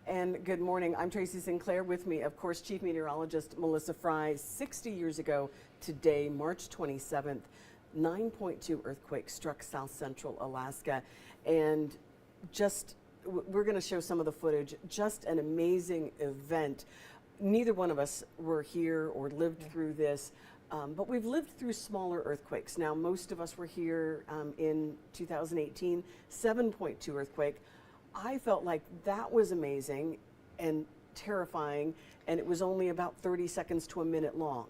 And good morning. I'm Tracy Sinclair. With me, of course, Chief Meteorologist Melissa Frey. 60 years ago today, March 27th, 9.2 earthquake struck Southcentral Alaska. And we're going to show some of the footage. Just an amazing event. Neither one of us were here or lived through this. But we've lived through smaller earthquakes. Now, most of us were here in 2018, 7.2 earthquake. I felt like that was amazing and terrifying, and it was only about 30 seconds to a minute long.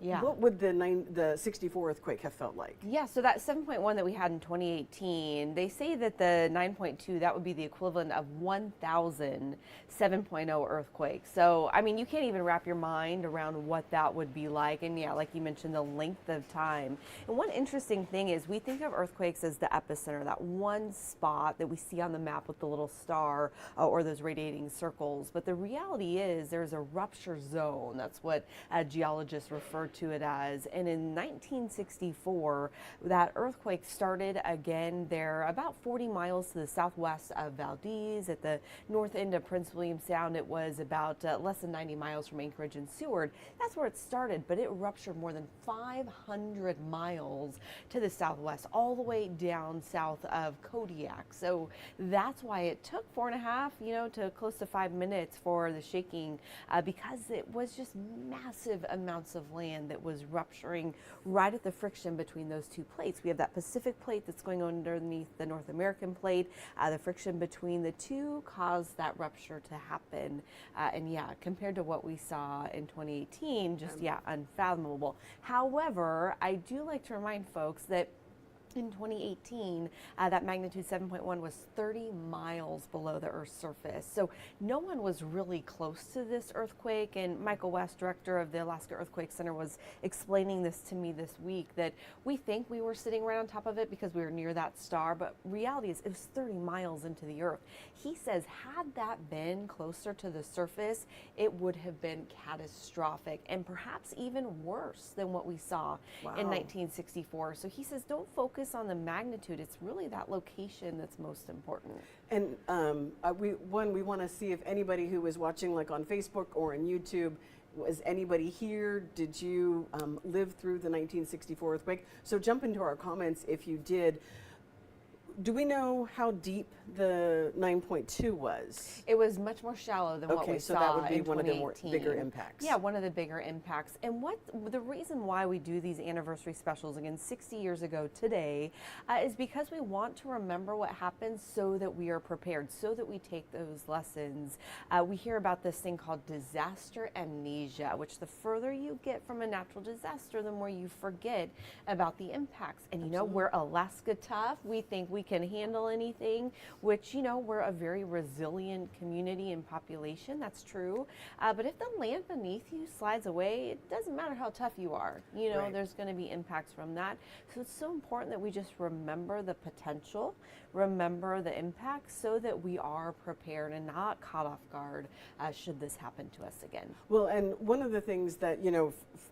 Yeah. What would the 64 earthquake have felt like? Yeah, so that 7.1 that we had in 2018, they say that the 9.2, that would be the equivalent of 1,000 7.0 earthquakes. So, I mean, you can't even wrap your mind around what that would be like. And yeah, like you mentioned, the length of time. And one interesting thing is we think of earthquakes as the epicenter, that one spot that we see on the map with the little star or those radiating circles. But the reality is there's a rupture zone. That's what geologists refer to it as. And in 1964, that earthquake started again there about 40 miles to the southwest of Valdez at the north end of Prince William Sound. It was about less than 90 miles from Anchorage and Seward. That's where it started, but it ruptured more than 500 miles to the southwest, all the way down south of Kodiak. So that's why it took 4.5, to close to 5 minutes for the shaking, because it was just massive amounts of land that was rupturing right at the friction between those two plates. We have that Pacific plate that's going underneath the North American plate. The friction between the two caused that rupture to happen. And yeah, compared to what we saw in 2018, just unfathomable. However, I do like to remind folks that in 2018, that magnitude 7.1 was 30 miles below the Earth's surface. So no one was really close to this earthquake. And Michael West, director of the Alaska Earthquake Center, was explaining this to me this week, that we think we were sitting right on top of it because we were near that star. But reality is it was 30 miles into the Earth. He says had that been closer to the surface, it would have been catastrophic and perhaps even worse than what we saw in 1964. So he says don't focus on the magnitude. It's really that location that's most important. And we want to see if anybody who was watching, like on Facebook or on YouTube, was anybody here? Did you live through the 1964 earthquake? So jump into our comments if you did. Do we know how deep the 9.2 was? It was much more shallow than what we saw. So that would be one of the bigger impacts. Yeah, one of the bigger impacts. And what the reason why we do these anniversary specials again 60 years ago today is because we want to remember what happened so that we are prepared, so that we take those lessons. We hear about this thing called disaster amnesia, which the further you get from a natural disaster, the more you forget about the impacts. And we're Alaska tough. We think we can handle anything, which, we're a very resilient community and population. That's true. But if the land beneath you slides away, it doesn't matter how tough you are. There's going to be impacts from that. So it's so important that we just remember the potential, remember the impacts, so that we are prepared and not caught off guard should this happen to us again. Well, and one of the things that,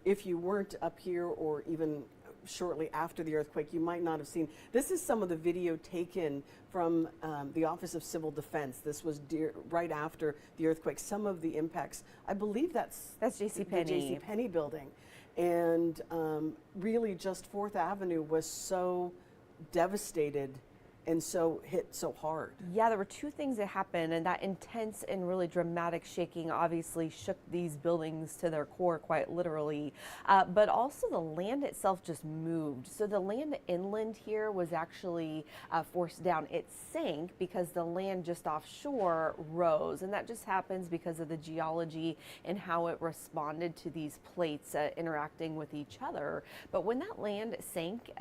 if you weren't up here or even shortly after the earthquake, you might not have seen. This is some of the video taken from the Office of Civil Defense. This was right after the earthquake. Some of the impacts, I believe that's JCPenney. The JCPenney building. And really just 4th Avenue was so devastated and so hit so hard. Yeah, there were two things that happened, and that intense and really dramatic shaking obviously shook these buildings to their core, quite literally. But also the land itself just moved. So the land inland here was actually forced down. It sank because the land just offshore rose, and that just happens because of the geology and how it responded to these plates interacting with each other. But when that land sank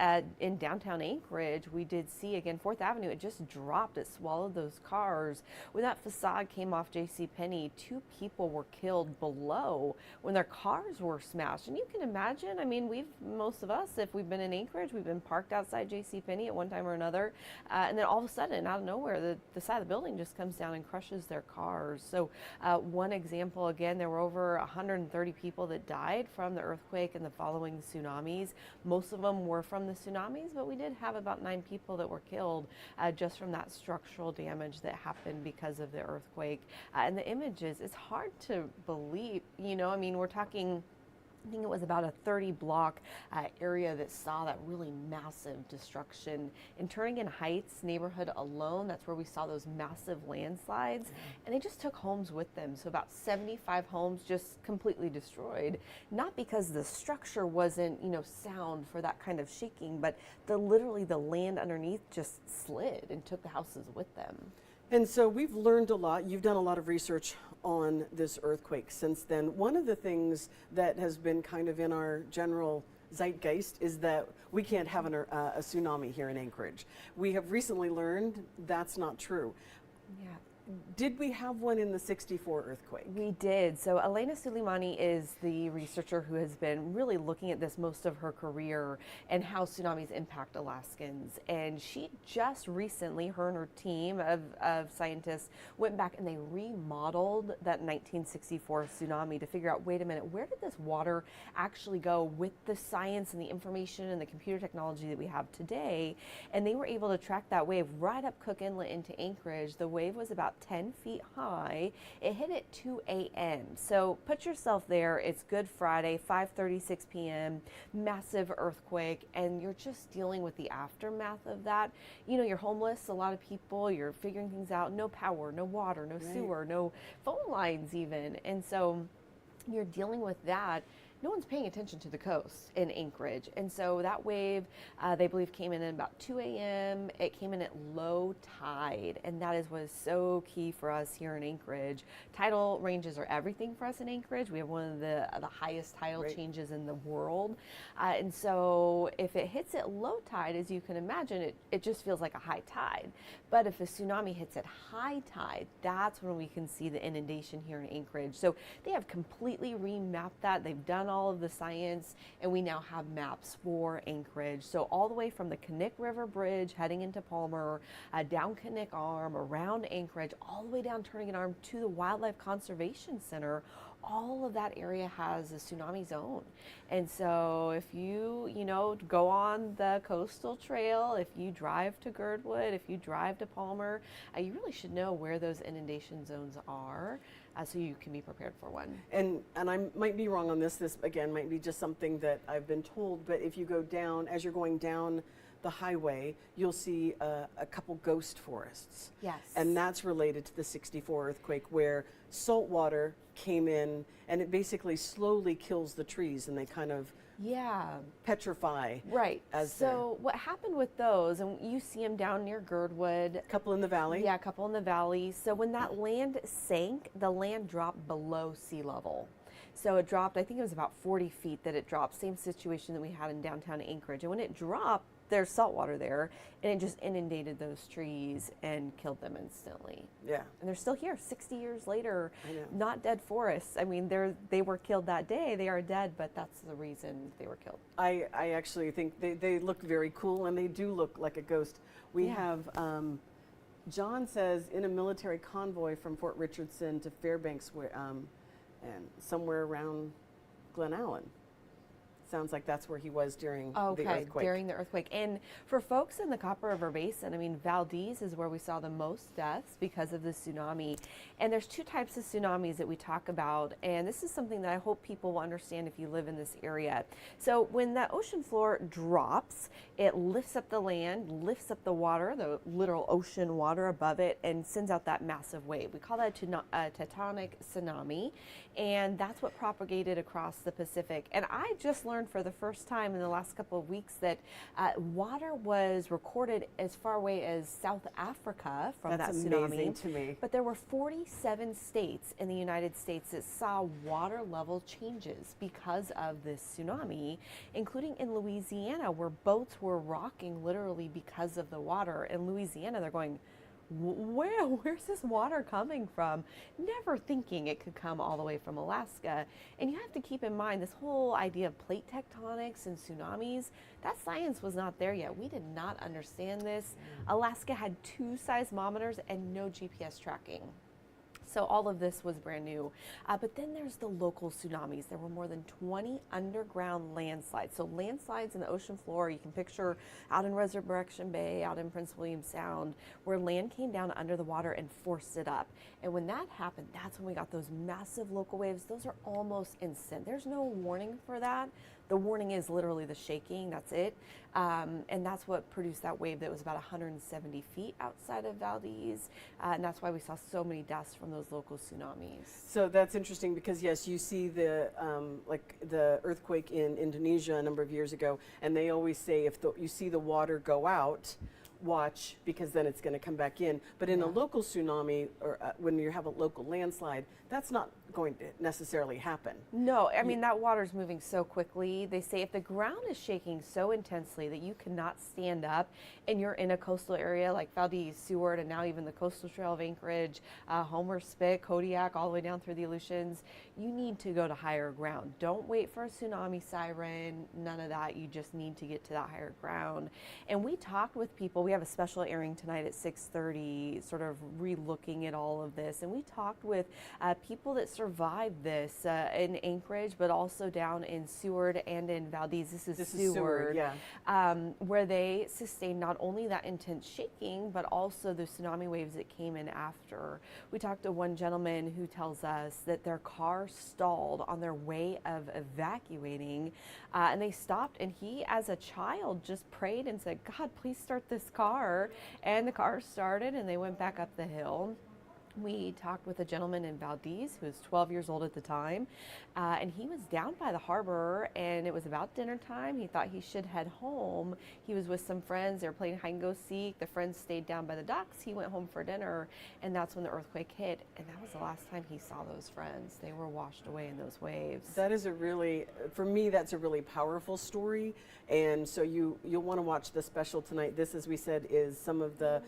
in downtown Anchorage, we did see again 4th Avenue, it just dropped. It swallowed those cars. When that facade came off JCPenney, 2 people were killed below when their cars were smashed. And you can imagine, I mean, most of us, if we've been in Anchorage, we've been parked outside JCPenney at one time or another. And then all of a sudden, out of nowhere, the side of the building just comes down and crushes their cars. So one example, again, there were over 130 people that died from the earthquake and the following tsunamis. Most of them were from the tsunamis, but we did have about 9 people that were killed killed just from that structural damage that happened because of the earthquake. And the images, it's hard to believe, you know, I mean, we're talking, I think it was about a 30-block area that saw that really massive destruction. In Turnagain Heights neighborhood alone, that's where we saw those massive landslides, and they just took homes with them. So about 75 homes just completely destroyed, not because the structure wasn't, you know, sound for that kind of shaking, but literally the land underneath just slid and took the houses with them. And so we've learned a lot. You've done a lot of research on this earthquake since then. One of the things that has been kind of in our general zeitgeist is that we can't have a tsunami here in Anchorage. We have recently learned that's not true. Yeah. Did we have one in the '64 earthquake? We did. So Elena Suleimani is the researcher who has been really looking at this most of her career and how tsunamis impact Alaskans. And she just recently, her and her team of scientists went back and they remodeled that 1964 tsunami to figure out, wait a minute, where did this water actually go with the science and the information and the computer technology that we have today? And they were able to track that wave right up Cook Inlet into Anchorage. The wave was about 10 feet high. It hit at 2 a.m. So put yourself there. It's Good Friday, 5:36 p.m., massive earthquake, and you're just dealing with the aftermath of that. You know, you're homeless, a lot of people, you're figuring things out, no power, no water, no sewer, no phone lines even. And so you're dealing with that. No one's paying attention to the coast in Anchorage. And so that wave, they believe, came in at about 2 a.m. It came in at low tide, and that is what is so key for us here in Anchorage. Tidal ranges are everything for us in Anchorage. We have one of the highest tidal changes in the world. And so if it hits at low tide, as you can imagine, it just feels like a high tide. But if a tsunami hits at high tide, that's when we can see the inundation here in Anchorage. So they have completely remapped that. They've done all of the science, and we now have maps for Anchorage. So all the way from the Knik River Bridge heading into Palmer, down Knik Arm, around Anchorage, all the way down Turnagain Arm to the Wildlife Conservation Center, all of that area has a tsunami zone. And so if you go on the coastal trail, if you drive to Girdwood, if you drive to Palmer, you really should know where those inundation zones are, so you can be prepared for one. And I might be wrong on this. This, again, might be just something that I've been told, but if you go down, as you're going down the highway, you'll see a couple ghost forests. Yes. And that's related to the '64 earthquake, where salt water came in and it basically slowly kills the trees, and they kind of petrify. Right. So what happened with those, and you see them down near Girdwood. A couple in the valley. Yeah, a couple in the valley. So when that land sank, the land dropped below sea level. So it dropped, I think it was about 40 feet that it dropped. Same situation that we had in downtown Anchorage. And when it dropped, there's salt water there, and it just inundated those trees and killed them instantly. Yeah. And they're still here 60 years later, I know. not dead forests. I mean, they were killed that day. They are dead, but that's the reason they were killed. I actually think they look very cool, and they do look like a ghost. We have, John says, in a military convoy from Fort Richardson to Fairbanks, and somewhere around Glen Allen. Sounds like that's where he was during the earthquake. During the earthquake. And for folks in the Copper River Basin, I mean, Valdez is where we saw the most deaths because of the tsunami. And there's two types of tsunamis that we talk about. And this is something that I hope people will understand if you live in this area. So when the ocean floor drops, it lifts up the land, lifts up the water, the literal ocean water above it, and sends out that massive wave. We call that a tectonic tsunami. And that's what propagated across the Pacific. And I just learned for the first time in the last couple of weeks that water was recorded as far away as South Africa from that tsunami. That's amazing to me. But there were 47 states in the United States that saw water level changes because of this tsunami, including in Louisiana, where boats were rocking literally because of the water. In Louisiana, they're going, where's this water coming from? Never thinking it could come all the way from Alaska. And you have to keep in mind this whole idea of plate tectonics and tsunamis, that science was not there yet. We did not understand this. Alaska had 2 seismometers and no GPS tracking. So all of this was brand new. But then there's the local tsunamis. There were more than 20 underground landslides. So landslides in the ocean floor, you can picture out in Resurrection Bay, out in Prince William Sound, where land came down under the water and forced it up. And when that happened, that's when we got those massive local waves. Those are almost instant. There's no warning for that. The warning is literally the shaking, that's it. And that's what produced that wave that was about 170 feet outside of Valdez. And that's why we saw so many deaths from those local tsunamis. So that's interesting because yes, you see the like the earthquake in Indonesia a number of years ago, and they always say if you see the water go out, watch because then it's going to come back in. But in a local tsunami or when you have a local landslide, that's not going to necessarily happen. No, I mean that water's moving so quickly. They say if the ground is shaking so intensely that you cannot stand up and you're in a coastal area like Valdez, Seward, and now even the coastal trail of Anchorage, Homer, Spit, Kodiak, all the way down through the Aleutians, you need to go to higher ground. Don't wait for a tsunami siren, none of that. You just need to get to that higher ground. And we talked with people. We have a special airing tonight at 6:30, sort of re-looking at all of this. And we talked with people that survived this in Anchorage, but also down in Seward and in Valdez. This is Seward, yeah. Where they sustained not only that intense shaking, but also the tsunami waves that came in after. We talked to one gentleman who tells us that their car stalled on their way of evacuating, and they stopped, and he, as a child, just prayed and said, God, please start this car. And the car started, and they went back up the hill. We talked with a gentleman in Valdez who was 12 years old at the time, and he was down by the harbor, and it was about dinner time. He thought he should head home. He was with some friends. They were playing hide and go seek. The friends stayed down by the docks. He went home for dinner, and that's when the earthquake hit, and that was the last time he saw those friends. They were washed away in those waves. That is a really, for me, that's a really powerful story, and so you'll want to watch the special tonight. This, as we said, is some of the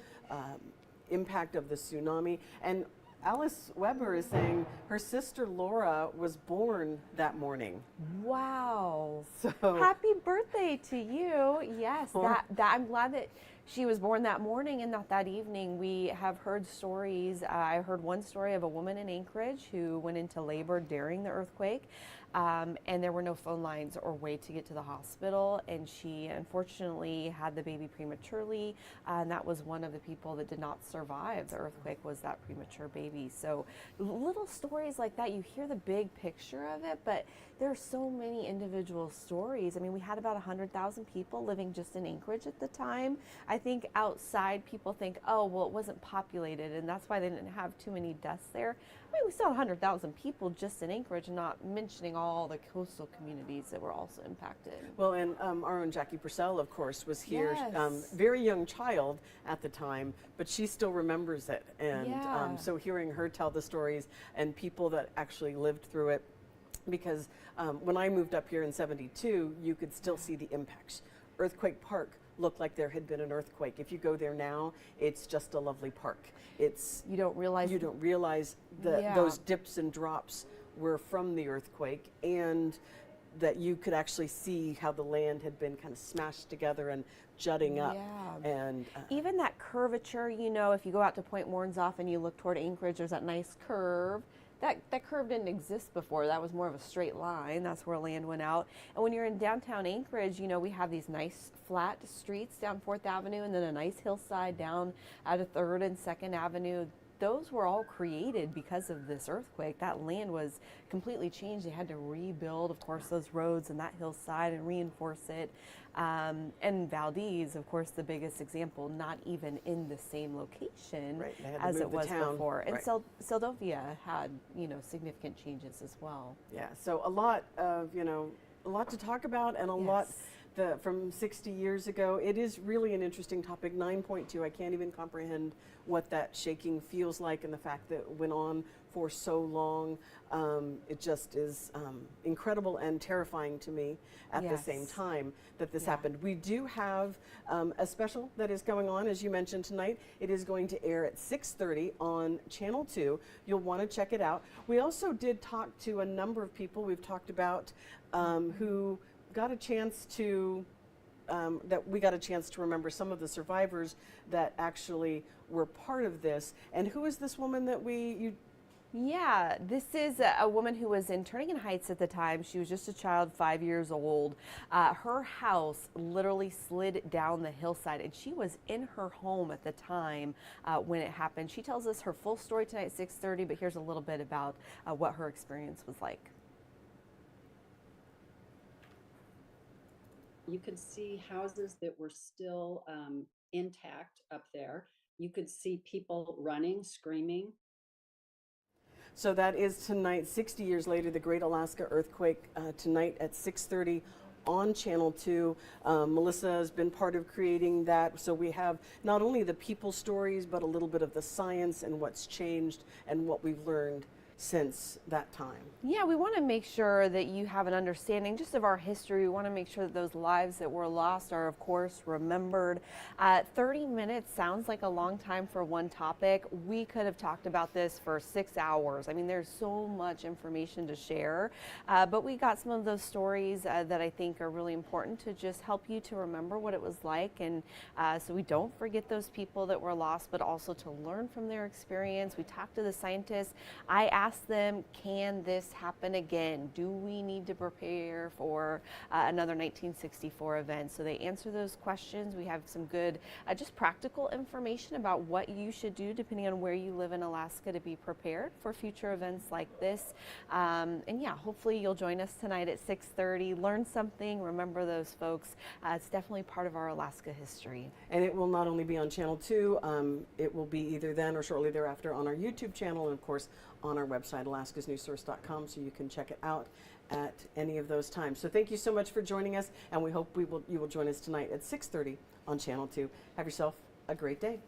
impact of the tsunami. And Alice Weber is saying her sister Laura was born that morning. Wow. So happy birthday to you. Yes, that I'm glad that she was born that morning and not that evening. We have heard stories. I heard one story of a woman in Anchorage who went into labor during the earthquake. And there were no phone lines or way to get to the hospital, and she unfortunately had the baby prematurely, and that was one of the people that did not survive the earthquake, was that premature baby. So little stories like that, you hear the big picture of it, but there are so many individual stories. I mean, we had about 100,000 people living just in Anchorage at the time. I think outside people think, oh, well, it wasn't populated, and that's why they didn't have too many deaths there. I mean, we saw 100,000 people just in Anchorage, not mentioning all the coastal communities that were also impacted. well, and our own Jackie Purcell, of course, was here. Yes. Very young child at the time, but she still remembers it. And Yeah. so hearing her tell the stories and people that actually lived through it, because when I moved up here in '72, you could still see the impacts. Earthquake Park looked like there had been an earthquake. If you go there now, it's just a lovely park. You don't realize that those dips and drops were from the earthquake, and that you could actually see how the land had been kind of smashed together and jutting up. Yeah. And even that curvature, you know, if you go out to Point Warrenzoff and you look toward Anchorage, there's that nice curve. That curve didn't exist before. That was more of a straight line. That's where land went out. And when you're in downtown Anchorage, you know, we have these nice flat streets down 4th Avenue and then a nice hillside down out of 3rd and 2nd Avenue. Those were all created because of this earthquake. That land was completely changed. They had to rebuild, of course, those roads and that hillside and reinforce it. And Valdez, of course, the biggest example, not even in the same location Right, they had to as move it the was town. before. And Right. Seldovia had, you know, significant changes as well. yeah, so a lot to talk about, and a lot from 60 years ago. It is really an interesting topic. 9.2, I can't even comprehend what that shaking feels like, and the fact that it went on for so long. It just is incredible and terrifying to me at the same time that this happened. We do have a special that is going on, as you mentioned tonight. It is going to air at 6:30 on Channel 2. You'll want to check it out. We also did talk to a number of people we've talked about who got a chance to remember some of the survivors that actually were part of this. And who is this woman that Yeah, this is a woman who was in Turning Heights at the time. She was just a child, 5 years old. Her house literally slid down the hillside, and she was in her home at the time when it happened. She tells us her full story tonight at 6:30, but here's a little bit about what her experience was like. You could see houses that were still intact up there. You could see people running, screaming. So that is tonight, 60 years later, the Great Alaska Earthquake, tonight at 6:30 on Channel 2. Melissa has been part of creating that, so we have not only the people stories, but a little bit of the science and what's changed and what we've learned since that time. Yeah, we want to make sure that you have an understanding just of our history. We want to make sure that those lives that were lost are, of course, remembered. 30 minutes sounds like a long time for one topic. We could have talked about this for 6 hours. I mean, there's so much information to share, but we got some of those stories that I think are really important to just help you to remember what it was like, and so we don't forget those people that were lost, but also to learn from their experience. We talked to the scientists. I asked them, can this happen again? Do we need to prepare for another 1964 event? So they answer those questions. We have some good, just practical information about what you should do depending on where you live in Alaska to be prepared for future events like this. And yeah, hopefully you'll join us tonight at 6:30. Learn something, remember those folks. It's definitely part of our Alaska history. And it will not only be on Channel 2, it will be either then or shortly thereafter on our YouTube channel, and of course on our website, alaskasnewssource.com, so you can check it out at any of those times. So thank you so much for joining us, and we hope you will join us tonight at 6:30 on Channel 2. Have yourself a great day.